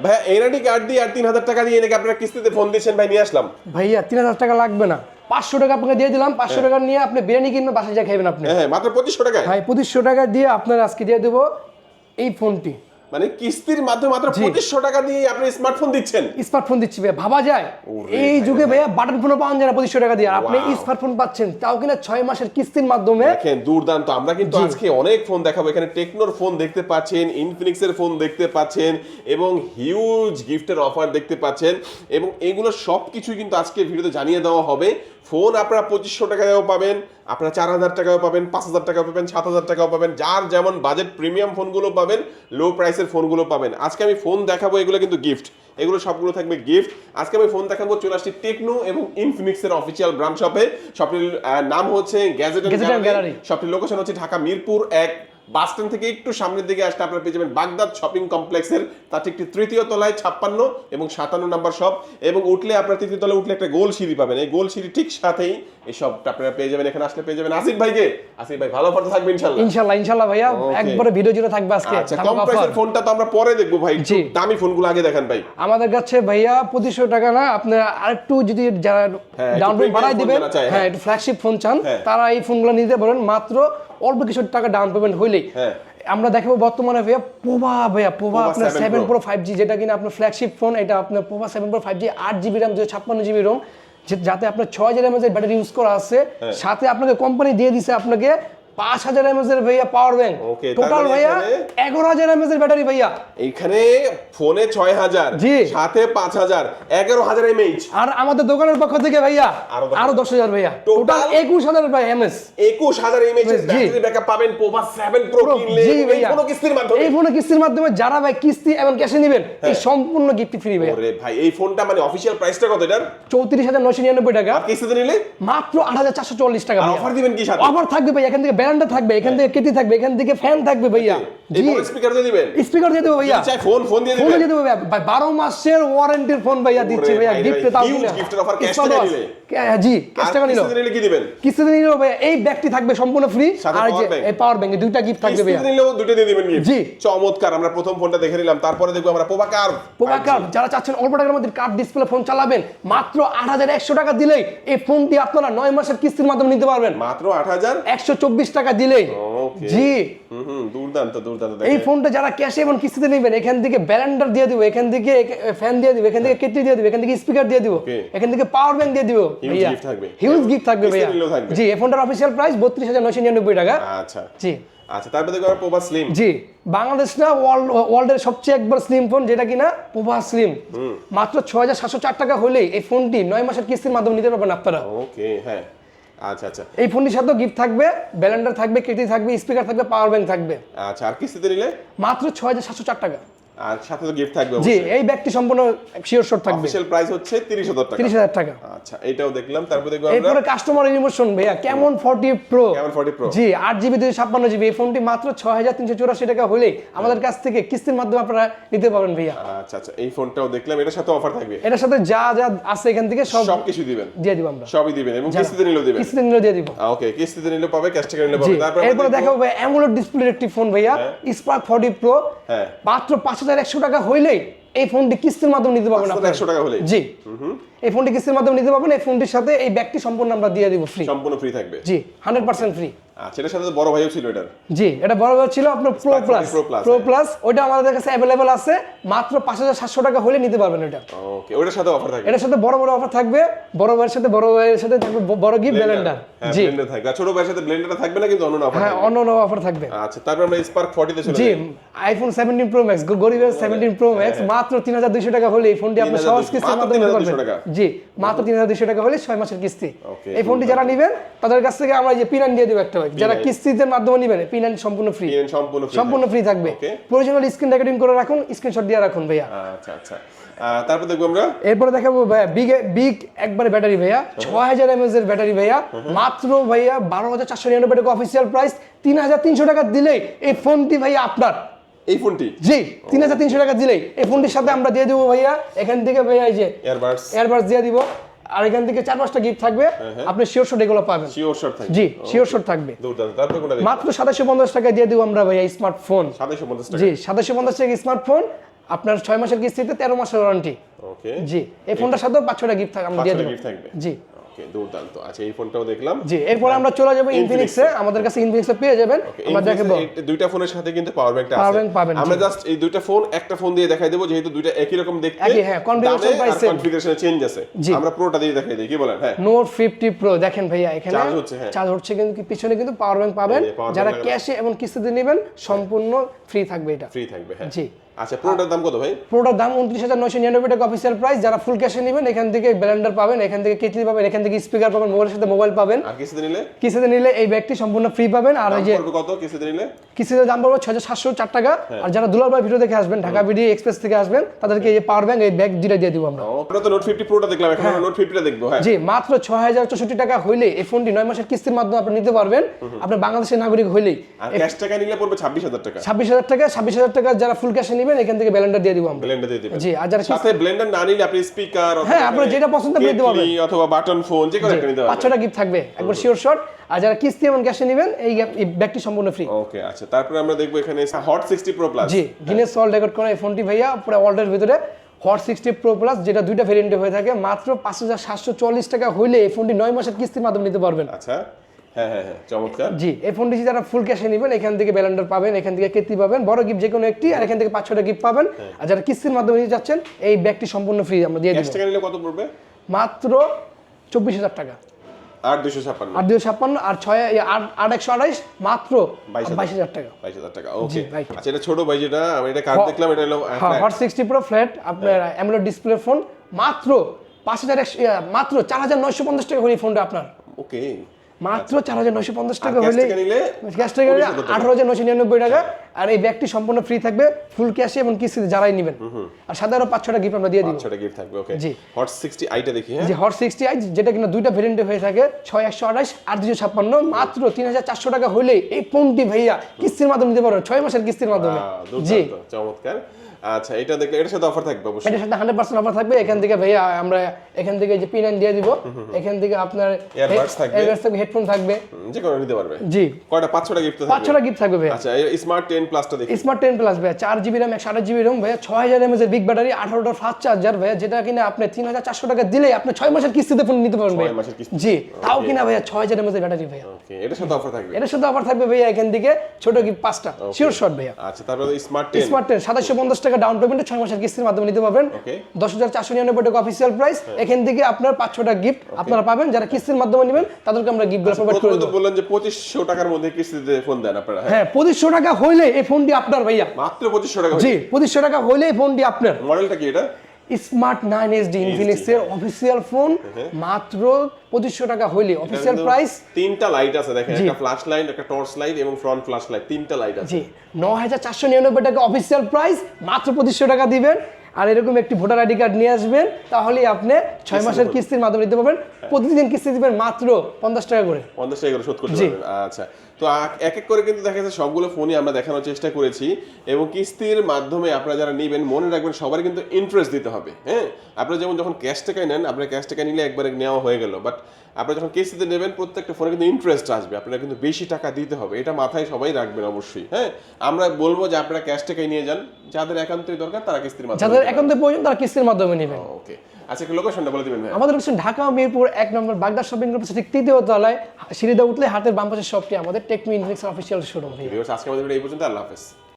ভাই NID card দিয়ে আর 3000 টাকা দিয়ে নাকি আপনারা কিস্তিতে ফোন দিচ্ছেন ভাই, নিয়ে আসলাম। ভাইয়া 3000 টাকা লাগবে না, 500 টাকা আপনাকে দিয়ে দিলাম। 500 টাকা নিয়ে আপনি বিরিয়ানি কিনবেন, বাসায় যা খাবেন আপনি। হ্যাঁ মাত্র 2500 টাকায়। ভাই 2500 টাকা দিয়ে আপনার আজকে দিয়ে দেবো এই ফোনটি। মানে কিস্তির মাধ্যমে মাত্র 2500 টাকা দিয়ে আপনি স্মার্টফোন দিচ্ছেন। স্মার্টফোন দিচ্ছি ভাইয়া, ভাবা যায় এই যুগে ভাইয়া বাটন ফোনও পাওয়া যায় না 2500 টাকা দিয়ে, আপনি স্মার্টফোন পাচ্ছেন তাও কিনা 6 মাসের কিস্তির মাধ্যমে। দেখেন দুর্দান্ত। আমরা কিন্তু আজকে অনেক ফোন দেখাবো, এখানে টেকনোর ফোন দেখতে পাচ্ছেন, ইনফিনিক্সের ফোন দেখতে পাচ্ছেন এবং হিউজ গিফটের অফার দেখতে পাচ্ছেন এবং এগুলো সবকিছু কিন্তু আজকে ভিডিওতে জানিয়ে দেওয়া হবে। ফোন আপনারা 2500 টাকায়ও পাবেন, আপনারা 4000 টাকাও পাবেন, 5000 টাকাও পাবেন, 7000 টাকাও পাবেন, যার যেমন বাজেট প্রিমিয়াম ফোনগুলো পাবেন, লো প্রাইসের ফোনগুলো পাবেন। আজকে আমি ফোন দেখাবো, এগুলো কিন্তু গিফট, এগুলো সবগুলো থাকবে গিফট। আজকে আমি ফোন দেখাবো, চলে আসছি টেকনো এবং ইনফিনিক্সের অফিসিয়াল ব্রাঞ্চ শপে। শপটির নাম হচ্ছে গ্যাজেট এন্ড গ্যালারি। শপটির লোকেশন হচ্ছে ঢাকা মিরপুর 1 বাস স্ট্যান্ড থেকে একটু সামনের দিকে আসলে আপনারা পেয়ে যাবেন বাগদাদ শপিং কমপ্লেক্সের তার ঠিক তৃতীয় তলায় 56 এবং 57 নাম্বার শপ, এবং উঠলে আপনারা তৃতীয় তলায় উঠলে একটা গোল সিঁড়ি পাবেন, এই গোল সিঁড়ি ঠিক সাথেই এই শপটা আপনারা পেয়ে যাবেন। এখানে আসলে পেয়ে যাবেন আসিফ ভাইকে। আসিফ ভাই ভালো ফটো থাকবে ইনশাআল্লাহ। ইনশাআল্লাহ ভাইয়া, একবারে ভিডিও জুড়ে থাকবে আজকে। আচ্ছা কম প্রাইসের ফোনটা তো আমরা পরে দেখবো ভাই, দামি ফোনগুলো আগে দেখান ভাই। আমাদের কাছে ভাইয়া 2500 টাকা না, আপনারা আরেকটু যদি যারা ডাউন পেমেন্ট বাড়াই দিবেন, হ্যাঁ একটু ফ্ল্যাগশিপ ফোন চান, তারা এই ফোনগুলো নিতে পারেন মাত্র অল্প কিছু টাকা ডাউন পেমেন্ট হইলেই। আমরা দেখাবো বর্তমানে ভাইয়া পোভা আপনার 7 Pro 5G, যেটা কিনা আপনার ফ্ল্যাগশিপ ফোন। এটা আপনার Pova 7 Pro 5G 8GB RAM 256GB ROM, যাতে আপনার 6000 mAh এর ব্যাটারি ইউজ করা আছে। সাথে আপনাকে কোম্পানি দিয়ে দিছে আপনাকে 5000 mAh এর ভাইয়া পাওয়ার ব্যাংক। টোটাল ভাইয়া 11000 mAh এর ব্যাটারি ভাইয়া। এইখানে ফোনে 6000, সাথে 5000, 11000 mAh। আর আমাদের দোকানের পক্ষ থেকে ভাইয়া আরো 10000 ভাইয়া, টোটাল 21000 ভাই mAh। 21000 mAh এর ব্যাটারি ব্যাকআপ পাবেন পোভা 7 Pro কিনলে। এই ফোন কিস্তির মাধ্যমে, এই ফোন কিস্তির মাধ্যমে যারা ভাই কিস্তি এবং ক্যাশে নেবেন, এই সম্পূর্ণ গিফট ফ্রি ভাইয়া। ওরে ভাই এই ফোনটা মানে অফিশিয়াল প্রাইসটা কত এটার? 34999 টাকা। আর কিস্তিতে নিলে মাত্র 8440 টাকা। আর অফার দিবেন কি সাথে? অফার থাকবে ভাই, এখান থেকে ব্যান্ডটা থাকবে, এখান থেকে কেটি থাকবে, এখান থেকে ফ্যান থাকবে ভাইয়া। জি স্পিকার দিয়ে দিবেন, স্পিকার দিয়ে দেব ভাইয়া। চাই ফোন দিয়ে দিবেন, ফোন দিয়ে দেব ভাইয়া। ভাই 12 মাসের ওয়ারেন্টির ফোন ভাইয়া দিচ্ছি ভাইয়া গিফটে। তাও হিউজ গিফটের অফার ক্যাশ টাকা নিলে। জি ক্যাশ টাকা নিলো। কিস্তিতে নিলে কি দিবেন? কিস্তিতে নিলে ভাইয়া এই ব্যাগটি থাকবে সম্পূর্ণ ফ্রি, আর যে এই পাওয়ার ব্যাংক, দুইটা গিফট থাকবে ভাইয়া। কিস্তিতে নিলেও দুটো দিয়ে দিবেন গিফট। জি চমৎকার। আমরা প্রথম ফোনটা দেখে নিলাম, তারপরে দেখবো আমরা পোভা কার্ভ। যারা চাচ্ছেন অল্প টাকার মধ্যে কার্ভ ডিসপ্লে ফোন চালাবেন, মাত্র 8100 টাকা দিলেই এই ফোনটি আপনারা 9 মাসের কিস্তির মাধ্যমে নিতে পারবেন। মাত্র 8124 টাকা দিলেই। জি দুর্দান্ত। এই ফোনটা যারা ক্যাশে এবং কিস্তিতে নেবেন, এখান থেকে ব্যালেন্ডার দিয়ে দিব, এখান থেকে ফ্যান দিয়ে দিব, এখান থেকে কেটলি দিয়ে দিব, এখান থেকে স্পিকার দিয়ে দিব, এখান থেকে পাওয়ার ব্যাংক দিয়ে দিব ভাইয়া। হিউজ গিফট থাকবে ভাইয়া। জি এই ফোনটার অফিশিয়াল প্রাইস 32999 টাকা। আচ্ছা জি আচ্ছা, তারপরে দেখো আমরা পোভা স্লিম। জি বাংলাদেশ না ওয়ার্ল্ডের সবচেয়ে একবার স্লিম ফোন, যেটা কিনা পোভা স্লিম। মাত্র 6704 টাকা হলেই এই ফোনটি 9 মাসের কিস্তির মাধ্যমে নিতে পারবেন আপনারা। ওকে হ্যাঁ আচ্ছা। এই ফোনটির সাথে গিফট থাকবে, ব্যালেন্ডার থাকবে, কেটলি থাকবে, স্পিকার থাকবে, পাওয়ার ব্যাংক থাকবে। আচ্ছা আর কিস্তিতে নিলে মাত্র 6704 টাকা। আর সাথে তো গিফট থাকবে। জি এই ব্যাগটি সম্পূর্ণ শিওর শট থাকবে। অফিশিয়াল প্রাইস হচ্ছে 30000 টাকা। 30000 টাকা। আচ্ছা এটাও দেখলাম। তারপর দেখব আমরা এরপরে কাস্টমার ইমোশন ভাইয়া, কেমন 40 প্রো। কেমন 40 প্রো জি 8GB 256GB। এই ফোনটি মাত্র 6384 টাকা হলেই আমাদের কাছ থেকে কিস্তির মাধ্যমে আপনারা নিতে পারবেন ভাইয়া। আচ্ছা এই ফোনটাও দেখলাম, এটার সাথে অফার থাকবে। এটার সাথে যা আছে এখান থেকে সব কিছু দিবেন, দিয়ে দিব আমরা। সবই দিবেন এবং কিস্তিতে নিলেও দিবেন। কিস্তিতে নিলেও দিয়ে দিব। ওকে কিস্তিতে নিলেও পাবে, ক্যাশ টাকা নিলেও পাবে। তারপর এরপরে দেখাবো ভাই অ্যামোলেড ডিসপ্লের একটি ফোন ভাইয়া, স্পার্ক 40 প্রো। মাত্র 5100 টাকা হইলেই এই ফোনটি কিস্তির মাধ্যমে নিতে পারবেন আপনারা। 100 টাকা হলে জি এই ফোনটি কিস্তির মাধ্যমে নিতে পারবেন। এই ফোনটির সাথে এই ব্যাগটি সম্পূর্ণ আমরা দিয়ে দিব ফ্রি, সম্পূর্ণ ফ্রি থাকবে। জি 100% ফ্রি। আচ্ছা এটার সাথে তো বড় ভাইও ছিল এটার। জি এটা বড় ভাই ছিল আপনার প্রো প্লাস। ওটা আমাদের কাছে अवेलेबल আছে, মাত্র 5700 টাকা হলে নিতে পারবেন এটা। ওকে ওটার সাথে অফার থাকবে। এটার সাথে বড় অফার থাকবে, বড় ভাইয়ের সাথে থাকবে বড় গিফট ব্লেন্ডার। জি ব্লেন্ডার থাকবে। আর ছোট ভাইয়ের সাথে ব্লেন্ডারটা থাকবে না, কিন্তু অন্য অফার থাকবে। হ্যাঁ অন্য অফার থাকবে। আচ্ছা তারপর আমরা স্পার্ক 40 তে চলে যাই। জি আইফোন 17 প্রো ম্যাক্স, গরিবের 17 প্রো ম্যাক্স মাত্র 3200 টাকা হলে এই ফোনটি আপনি সহজ কিস্তির মাধ্যমে নিতে পারবেন। জি মাত্র 3200 টাকা হলে 6 মাসের কিস্তি। এই ফোনটি যারা নেবেন তাদের কাছ থেকে আমরা যে পিন দিয়ে দেব একটা, যারা কিস্তিতে মাধ্যমে নেবেন পিন সম্পূর্ণ ফ্রি, সম্পূর্ণ ফ্রি থাকবে। প্রয়োজনীয় স্ক্রিন রেকর্ডিং করে রাখুন, স্ক্রিনশট দিয়ে রাখুন ভাইয়া। আচ্ছা তারপর দেখব আমরা এরপরে দেখাবো ভাইয়া বিগ একবারে ব্যাটারি ভাইয়া, 6000 mAh এর ব্যাটারি ভাইয়া। মাত্র ভাইয়া 12499 টাকা অফিশিয়াল প্রাইস। 3300 টাকা দিলেই এই ফোনটি ভাইয়া আপনার। এই ফোনটি জি 3300 টাকা দিলেই এই ফোনটির সাথে আমরা দিয়ে দেবো ভাইয়া এখান থেকে ভাইয়া এই যে এয়ারবাডস দিয়ে দিব, আর এখান থেকে 4-5টা গিফট থাকবে। আপনি শিওর শট এগুলো পাবেন। শিওর শট থাকবে। জি শিওর শট থাকবে। তারপর কোনটা দেখব? মাত্র 2750 টাকা দিয়ে দেব আমরা ভাইয়া স্মার্টফোন। 2750 টাকা। জি 2750 টাকা স্মার্টফোন। আপনার 6 মাসের কিস্তিতে 13 মাসের ওয়ারেন্টি। ওকে জি, এই ফোনটার সাথেও 5-6টা গিফট থাকে আমরা দিয়ে দেব। জি ওকে, দুর্দান্ত। আচ্ছা, এই ফোনটাও দেখলাম। জি, এরপর আমরা চলে যাব ইনফিনিক্সে। আমাদের কাছে ইনফিনিক্সে পেয়ে যাবেন। আমরা দেখাবো এই দুইটা ফোনের সাথে কিন্তু পাওয়ার ব্যাংকটা আছে। পাওয়ার ব্যাংক পাবেন। আমরা জাস্ট এই দুইটা ফোন একটা ফোন দিয়ে দেখাই দেব, যেহেতু দুইটা একই রকম দেখতে। একই, হ্যাঁ, configuration price same, configuration change আছে। আমরা প্রোটা দিয়ে দেখাই দেই, কি বলেন? হ্যাঁ, নোট 50 প্রো দেখেন ভাইয়া, এখানে চার্জ হচ্ছে। হ্যাঁ, চার্জ হচ্ছে, কিন্তু পিছনে কিন্তু পাওয়ার ব্যাংক পাবেন। যারা ক্যাশে এবং কিস্তিতে নেবেন সম্পূর্ণ ফ্রি থাকবে, এটা ফ্রি থাকবে। হ্যাঁ, জি। আচ্ছা, প্রোটার দাম কত ভাই? প্রোটার দাম 29,999 টাকা অফিশিয়াল প্রাইস। যারা ফুল ক্যাশে নেবেন এখান থেকে ব্লেন্ডার পাবেন, এখান থেকে কেটলি পাবেন, এখান থেকে স্পিকার পাবেন, মোবাইলের সাথে মোবাইল পাবেন। আর কিস্তিতে নিলে? কিস্তিতে নিলে এই ব্যাগটি সম্পূর্ণ ফ্রি পাবেন। আর এই যে কত কিস্তিতে নিলে? কিস্তিতে দাম পড়বে 6,704 টাকা। আর যারা দুলাল ভাই ভিডিও দেখে আসবেন, ঢাকা বিডি এক্সপ্রেস থেকে আসবেন, তাদেরকে এই যে পাওয়ার ব্যাংক, এই ব্যাগ দুটো দিয়ে দিব আমরা। আমরা তো নোট 50 প্রোটা দেখলাম, এখন আমরা নোট 50টা দেখবো। হ্যাঁ জি, মাত্র 6,064 টাকা হইলে এই ফোনটি 9 মাসের কিস্তির মাধ্যমে আপনি নিতে পারবেন। আপনি বাংলাদেশের নাগরিক হইলেই। আর ক্যাশ টাকা নিলে পড়বে 26,000 টাকা। 26,000 টাকা যারা ফুল ক্যাশে নেবেন এখান থেকে ব্লেন্ডার দিয়ে দিব আমরা। ব্লেন্ডার দিয়ে দিবেন। জি, আর যারা সাথে ব্লেন্ডার না নিলে আপনি স্পিকার অথবা হ্যাঁ, আপনার যেটা পছন্দ আপনি নিতে পারবেন, অথবা বাটন ফোন যে কোনো একটা নিতে পারবেন। 5-6টা গিফট থাকবে একবার শিওর শট। আর যারা কিস্তি এবং ক্যাশে নেবেন এই ব্যাগটি সম্পূর্ণ ফ্রি। ওকে, আচ্ছা, তারপরে আমরা দেখবো এখানে হট 60 প্রো প্লাস। জি, গিনেস ওয়ার্ল্ড রেকর্ড করা এই ফোনটি ভাইয়া পুরো ওয়ার্ল্ডের ভিতরে হট 60 প্রো প্লাস, যেটা দুইটা ভেরিয়েন্টে হয়ে থাকে। মাত্র 5,740 টাকা হইলে এই ফোনটি 9 মাসের কিস্তির মাধ্যমে নিতে পারবেন। আচ্ছা, হ্যাঁ হ্যাঁ হ্যাঁ, চমৎকার। জি, এই ফোনটি যারা ফুল ক্যাশে নেবেন এখান থেকে ব্লেন্ডার পাবেন, এখান থেকে কেটলি পাবেন, বড় গিফট যে কোনো একটি, আর এখান থেকে 5-6টা গিফট পাবেন। আর যারা কিস্তির মাধ্যমে নিতে যাচ্ছেন এই ব্যাগটি সম্পূর্ণ ফ্রি আমরা দিয়ে দেব। ক্যাশ টাকা নিলে কত পড়বে? মাত্র 24,000 টাকা। আর 256 আর 8,128 মাত্র 22,000 টাকা। 22,000 টাকা। ওকে, আচ্ছা, এটা ছোট ভাই, যেটা আমি এটা কার্ড দেখলাম, এটা হলো হট 60 প্রো ফ্ল্যাট আপনার অ্যামোলেড ডিসপ্লে ফোন। মাত্র 4,950 টাকা হলে এই ফোনটা আপনার। ওকে, মাত্র 4,950 টাকা হলে ক্যাশ টাকা 18,999 টাকা। আর এই ব্যাগটি সম্পূর্ণ ফ্রি থাকবে ফুল ক্যাশে এবং কিস্তিতে যারাই নেবেন। আর সাথে আরো 5-6টা গিফট আমরা দিয়ে দিব। 5-6টা গিফট থাকবে। ওকে, জি, হট 60 আইটা দেখি। হ্যাঁ, জি, হট 60 আই, যেটা কিনা দুইটা ভেরিয়েন্টে হয়ে থাকে, 6,128 আর 256। মাত্র 3,400 টাকা হলে এই ফোনটি ভাইয়া কিস্তির মাধ্যমে নিতে পারবেন, 6 মাসের কিস্তির মাধ্যমে। জি, চমৎকার। আচ্ছা, এটা দেখলে এটার সাথে অফার থাকবে অবশ্যই। এটার সাথে 100% অফার থাকবে। এখান থেকে ভাইয়া আমরা এখান থেকে যে পিন দিয়ে দিব, এখান থেকে আপনার এয়ারবাডস থাকবে, হেডফোন থাকবে, যে কোনো নিতে পারবে। জি, কয়টা? 5-6টা গিফট থাকবে। 5-6টা গিফট থাকবে ভাইয়া। আচ্ছা, স্মার্ট 10 প্লাসটা দেখি। স্মার্ট 10 প্লাস ভাইয়া 4GB RAM 128GB ROM ভাইয়া, 6000 mAh এর বিগ ব্যাটারি, 18 ফাস্ট চার্জার ভাইয়া, যেটা কিনা আপনি 3,400 টাকা দিলে আপনি 6 মাসের কিস্তিতে ফোন নিতে পারবেন ভাইয়া। 6 মাসের কিস্তি। জি, তাও কিনা ভাইয়া 6000 mAh এর ব্যাটারি ভাইয়া। ওকে, এটার সাথে অফার থাকবে। এটার সাথে অফার থাকবে ভাইয়া এখান থেকে ছোট গিফট 5টা শিওর শট ভাইয়া। আচ্ছা, তারপরে স্মার্ট 10 2750 টাকা ডাউন পেমেন্টে 6 মাসের কিস্তির মাধ্যমে নিতে পারবেন। 10,499 টাকা অফিশিয়াল প্রাইস। এখান থেকে আপনার 5-6টা গিফট আপনারা পাবেন। যারা কিস্তির মাধ্যমে নেবেন তাদেরকে আমরা গিফটগুলো প্রোভাইড করে দেব। বললেন যে 2500 টাকার মধ্যে কিস্তিতে ফোন দেন আপনারা। হ্যাঁ, 2500 টাকা হইলে এই ফোনটি আপনার ভাইয়া। মাত্র 2500 টাকা? জি, 2500 টাকা হইলে এই ফোনটি আপনার। মডেলটা কি এটা? স্মার্ট 9 HD ইনফিনিক্সের অফিশিয়াল ফোন। মাত্র 2500 টাকা হইলে অফিশিয়াল প্রাইস। তিনটা লাইট আছে দেখেন, একটা ফ্ল্যাশ লাইট, একটা টর্চ লাইট এবং ফ্রন্ট ফ্ল্যাশ লাইট, তিনটা লাইট আছে। জি, 9,499 টাকা অফিশিয়াল প্রাইস, মাত্র 2500 টাকা দিবেন। আর এরকম একটি ভোটার আইডি কার্ড নিয়ে আসবেন, তাহলেই আপনি 6 মাসের কিস্তির মাধ্যমে নিতে পারবেন। প্রতিদিন কিস্তি দিবেন মাত্র 50 টাকা করে। 50 টাকা করে শোধ করতে পারবেন। আচ্ছা, তো এক এক করে কিন্তু দেখা যাচ্ছে সবগুলো ফোনই আমরা দেখানোর চেষ্টা করেছি, এবং কিস্তির মাধ্যমে আপনারা যারা নেবেন মনে রাখবেন সবার কিন্তু ইন্টারেস্ট দিতে হবে। হ্যাঁ, আপনারা যেমন যখন ক্যাশ টাকায় নেন, আপনারা ক্যাশ টাকা নিলে একবারে নেওয়া হয়ে গেল, বাট আপনারা যখন কিস্তিতে নেবেন প্রত্যেকটা ফোনে কিন্তু ইন্টারেস্ট আসবে, আপনারা কিন্তু বেশি টাকা দিতে হবে, এটা মাথায় সবাই রাখবেন অবশ্যই। হ্যাঁ, আমরা বলবো যে আপনারা ক্যাশ টাকায় নিয়ে যান, যাদের একান্তই দরকার তারা কিস্তির মাধ্যমে, যাদের একান্তই প্রয়োজন তারা কিস্তির মাধ্যমে নেবেন। ওকে, আচ্ছা, লোকেশনটা বলে দিবেন ভাই। আমাদের লোকেশন ঢাকা মিরপুর 1 নম্বর বাগদা শপিং কমপ্লেক্স ঠিক 3য় তলায়, সিঁড়িতে উঠলে হাতের বাম পাশের শপটি আমাদের টেকনো ইনফিনিক্স অফিশিয়াল শোরুম। আজকে আমাদের এই পর্যন্ত, আল্লাহ হাফেজ।